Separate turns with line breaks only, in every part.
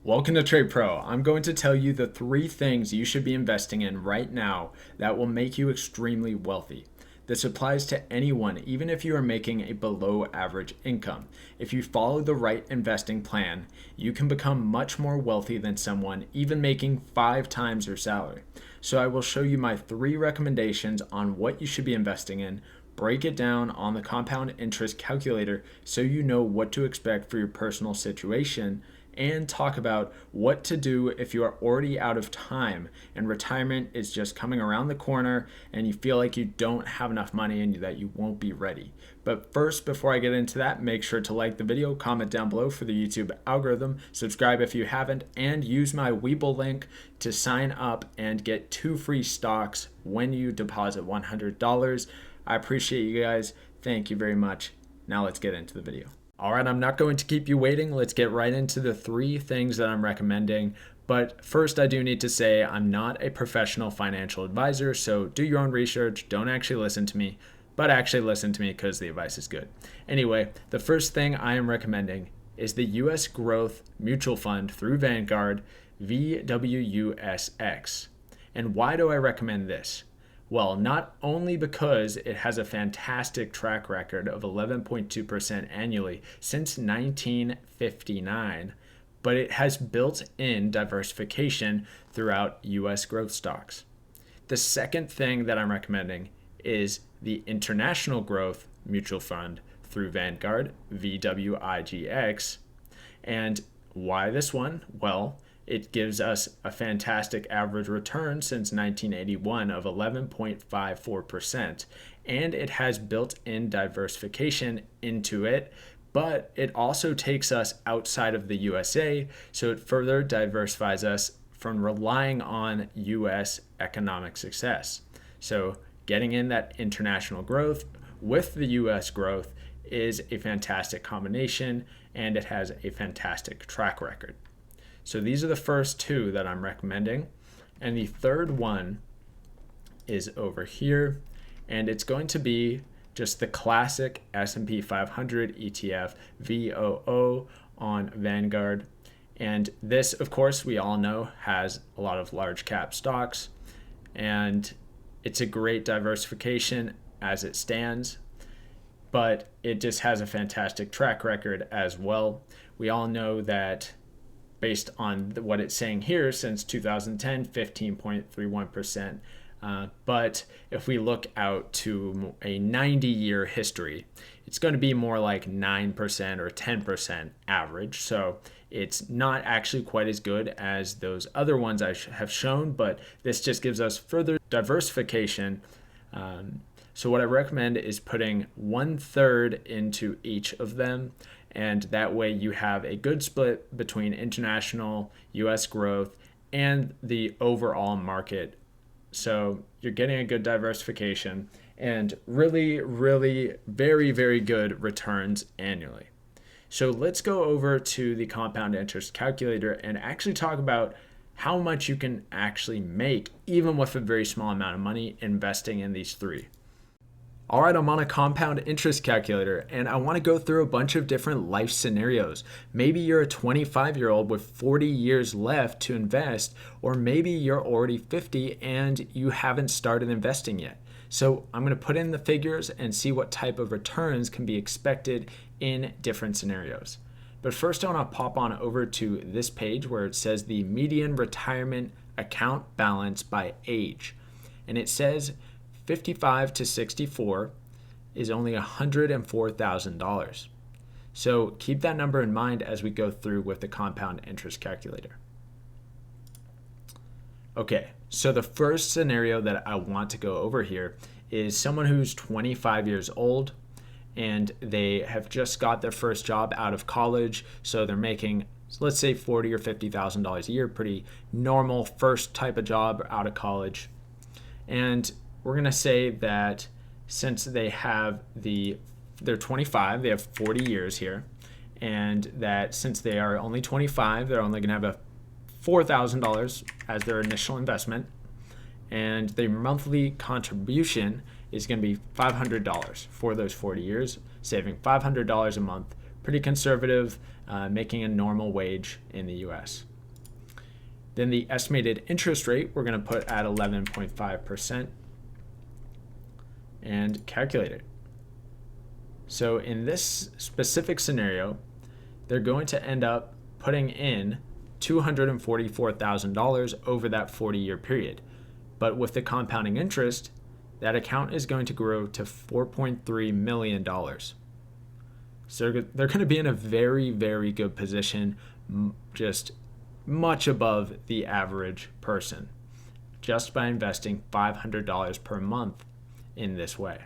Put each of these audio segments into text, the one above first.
Welcome to Trade Pro. I'm going to tell you the 3 things you should be investing in right now that will make you extremely wealthy. This applies to anyone, even if you are making a below average income. If you follow the right investing plan, you can become much more wealthy than someone even making 5 times your salary. So I will show you my 3 recommendations on what you should be investing in, break it down on the compound interest calculator so you know what to expect for your personal situation, and talk about what to do if you are already out of time and retirement is just coming around the corner and you feel like you don't have enough money and that you won't be ready. But first, before I get into that, make sure to like the video, comment down below for the YouTube algorithm, subscribe if you haven't, and use my Webull link to sign up and get 2 free stocks when you deposit $100. I appreciate you guys. Thank you very much. Now let's get into the video. All right, I'm not going to keep you waiting. Let's get right into the 3 things that I'm recommending. But first, I do need to say I'm not a professional financial advisor, so do your own research. Don't actually listen to me, but actually listen to me because the advice is good. Anyway, the first thing I am recommending is the U.S. Growth Mutual Fund through Vanguard, VWUSX. And why do I recommend this? Well, not only because it has a fantastic track record of 11.2% annually since 1959, but it has built-in diversification throughout U.S. growth stocks. The second thing that I'm recommending is the International Growth Mutual Fund through Vanguard, VWIGX. And why this one? Well, it gives us a fantastic average return since 1981 of 11.54%, and it has built-in diversification into it, but it also takes us outside of the USA, so it further diversifies us from relying on US economic success. So getting in that international growth with the US growth is a fantastic combination, and it has a fantastic track record. So these are the first 2 that I'm recommending. And the third one is over here. And it's going to be just the classic S&P 500 ETF VOO on Vanguard. And this, of course, we all know has a lot of large cap stocks. And it's a great diversification as it stands. But it just has a fantastic track record as well. We all know that based on what it's saying here, since 2010, 15.31%. But if we look out to a 90-year history, it's going to be more like 9% or 10% average. So it's not actually quite as good as those other ones I have shown, but this just gives us further diversification. So what I recommend is putting 1/3 into each of them. And that way you have a good split between international, US growth, and the overall market. So you're getting a good diversification and really, really very, very good returns annually. So let's go over to the compound interest calculator and actually talk about how much you can actually make even with a very small amount of money investing in these 3. All right, I'm on a compound interest calculator and I want to go through a bunch of different life scenarios. Maybe you're a 25-year-old with 40 years left to invest, or maybe you're already 50 and you haven't started investing yet. So I'm going to put in the figures and see what type of returns can be expected in different scenarios. But first I want to pop on over to this page where it says the median retirement account balance by age. And it says 55 to 64 is only $104,000. So keep that number in mind as we go through with the compound interest calculator. Okay, so the first scenario that I want to go over here is someone who's 25 years old and they have just got their first job out of college. So they're making, let's say, $40,000 or $50,000 a year, pretty normal first type of job out of college. And we're going to say that since they have they're 25, they have 40 years here, and that since they are only 25, they're only going to have a $4,000 as their initial investment, and their monthly contribution is going to be $500 for those 40 years, saving $500 a month. Pretty conservative, making a normal wage in the US. Then the estimated interest rate, we're going to put at 11.5% and calculate it. So in this specific scenario, they're going to end up putting in $244,000 over that 40-year period. But with the compounding interest, that account is going to grow to $4.3 million. So they're going to be in a very, very good position, just much above the average person, just by investing $500 per month in this way.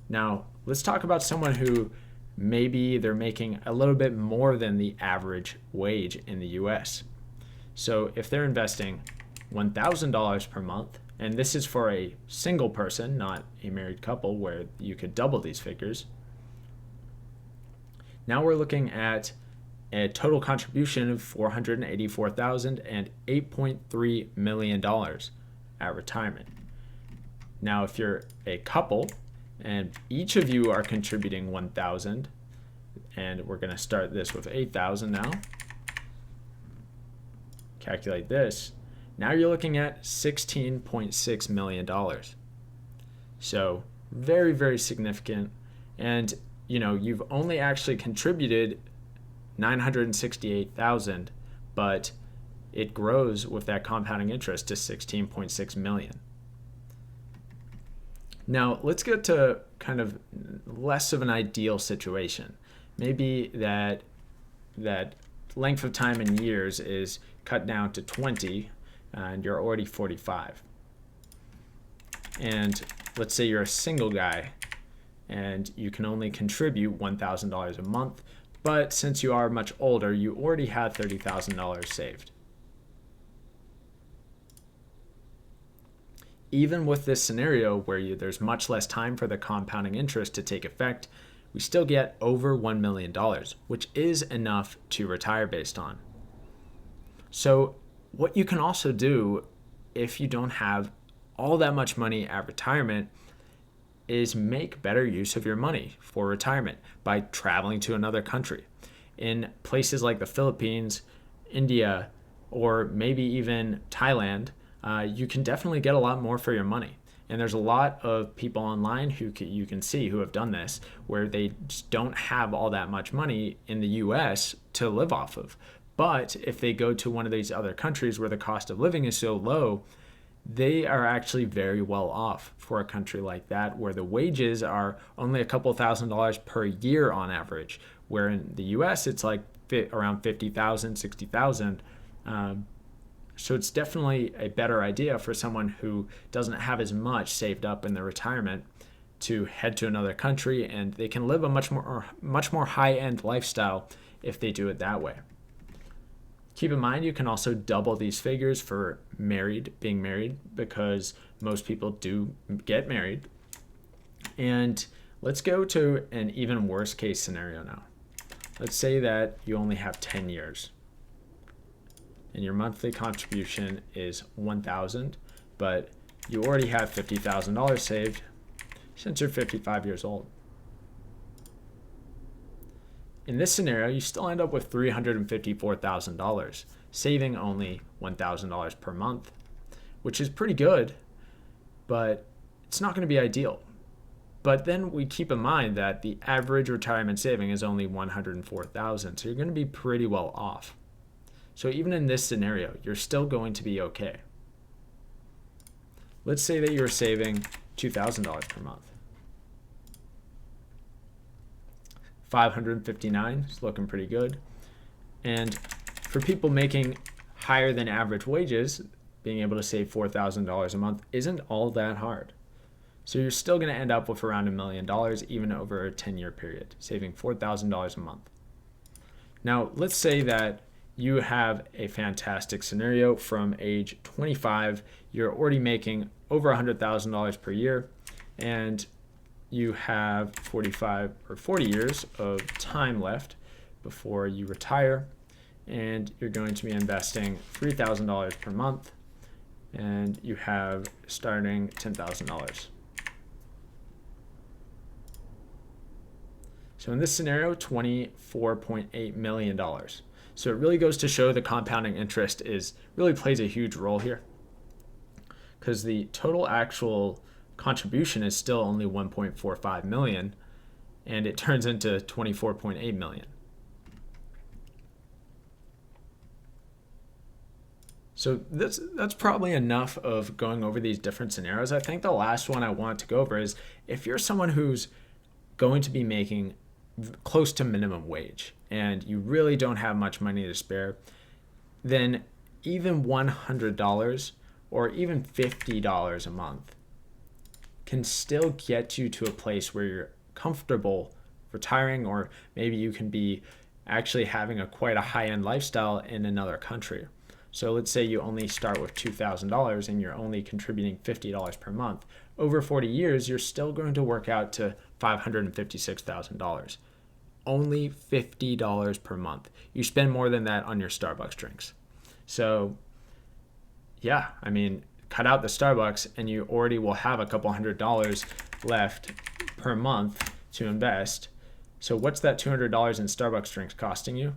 Now, let's talk about someone who maybe they're making a little bit more than the average wage in the US. So if they're investing $1,000 per month, and this is for a single person, not a married couple, where you could double these figures. Now we're looking at a total contribution of $484,000 and $8.3 million at retirement. Now, if you're a couple and each of you are contributing $1,000, and we're going to start this with $8,000 now. Calculate this. Now you're looking at $16.6 million. So very, very significant. And you've only actually contributed $968,000, but it grows with that compounding interest to $16.6 million. Now let's get to kind of less of an ideal situation. Maybe that length of time in years is cut down to 20 and you're already 45. And let's say you're a single guy and you can only contribute $1,000 a month, but since you are much older, you already had $30,000 saved. Even with this scenario where there's much less time for the compounding interest to take effect, we still get over $1 million, which is enough to retire based on. So what you can also do if you don't have all that much money at retirement is make better use of your money for retirement by traveling to another country. In places like the Philippines, India, or maybe even Thailand, you can definitely get a lot more for your money. And there's a lot of people online who you can see who have done this, where they just don't have all that much money in the US to live off of. But if they go to one of these other countries where the cost of living is so low, they are actually very well off for a country like that, where the wages are only a couple $1,000s per year on average, where in the US it's like around $50,000, $60,000. So it's definitely a better idea for someone who doesn't have as much saved up in their retirement to head to another country, and they can live a much more high-end lifestyle if they do it that way. Keep in mind, you can also double these figures for being married, because most people do get married. And let's go to an even worse case scenario now. Let's say that you only have 10 years. And your monthly contribution is $1,000, but you already have $50,000 saved since you're 55 years old. In this scenario, you still end up with $354,000, saving only $1,000 per month, which is pretty good, but it's not going to be ideal. But then we keep in mind that the average retirement saving is only $104,000, so you're going to be pretty well off. So even in this scenario, you're still going to be okay. Let's say that you're saving $2,000 per month. $559 is looking pretty good. And for people making higher than average wages, being able to save $4,000 a month isn't all that hard. So you're still going to end up with around $1 million even over a 10-year period, saving $4,000 a month. Now, let's say that you have a fantastic scenario. From age 25, you're already making over $100,000 per year, and you have 45 or 40 years of time left before you retire, and you're going to be investing $3,000 per month, and you have starting $10,000. So in this scenario, $24.8 million. So it really goes to show the compounding interest really plays a huge role here, because the total actual contribution is still only 1.45 million, and it turns into 24.8 million. So that's probably enough of going over these different scenarios. I think the last one I want to go over is if you're someone who's going to be making close to minimum wage and you really don't have much money to spare, then even $100 or even $50 a month can still get you to a place where you're comfortable retiring, or maybe you can be actually having quite a high-end lifestyle in another country. So let's say you only start with $2,000 and you're only contributing $50 per month. Over 40 years, you're still going to work out to $556,000. Only $50 per month. You spend more than that on your Starbucks drinks. So yeah, I mean, cut out the Starbucks and you already will have a couple $100 left per month to invest. So what's that $200 in Starbucks drinks costing you?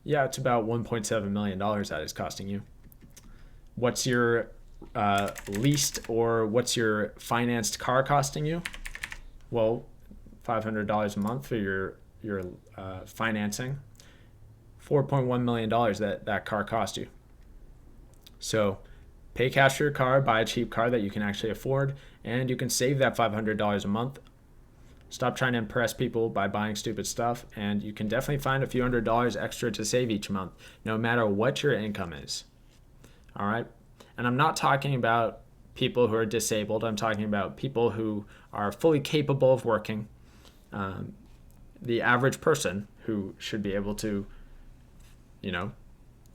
Yeah, it's about $1.7 million that is costing you. What's your leased or what's your financed car costing you? Well, $500 a month for your financing. $4.1 million that car cost you. So pay cash for your car, buy a cheap car that you can actually afford, and you can save that $500 a month. Stop trying to impress people by buying stupid stuff, and you can definitely find a few $100s extra to save each month, no matter what your income is. All right? And I'm not talking about people who are disabled. I'm talking about people who are fully capable of working. The average person who should be able to,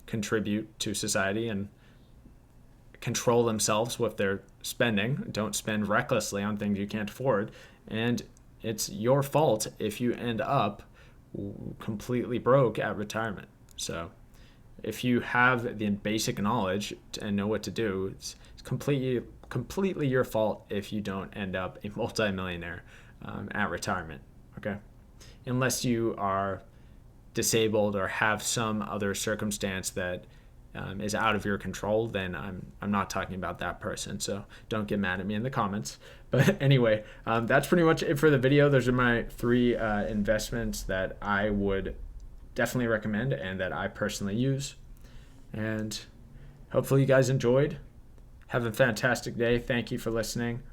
contribute to society and control themselves with their spending. Don't spend recklessly on things you can't afford. And it's your fault if you end up completely broke at retirement. So if you have the basic knowledge and know what to do, it's completely your fault if you don't end up a multimillionaire at retirement. Okay, unless you are disabled or have some other circumstance that is out of your control, then I'm not talking about that person. So don't get mad at me in the comments. But anyway, that's pretty much it for the video. Those are my 3 investments that I would definitely recommend and that I personally use. And hopefully you guys enjoyed. Have a fantastic day. Thank you for listening.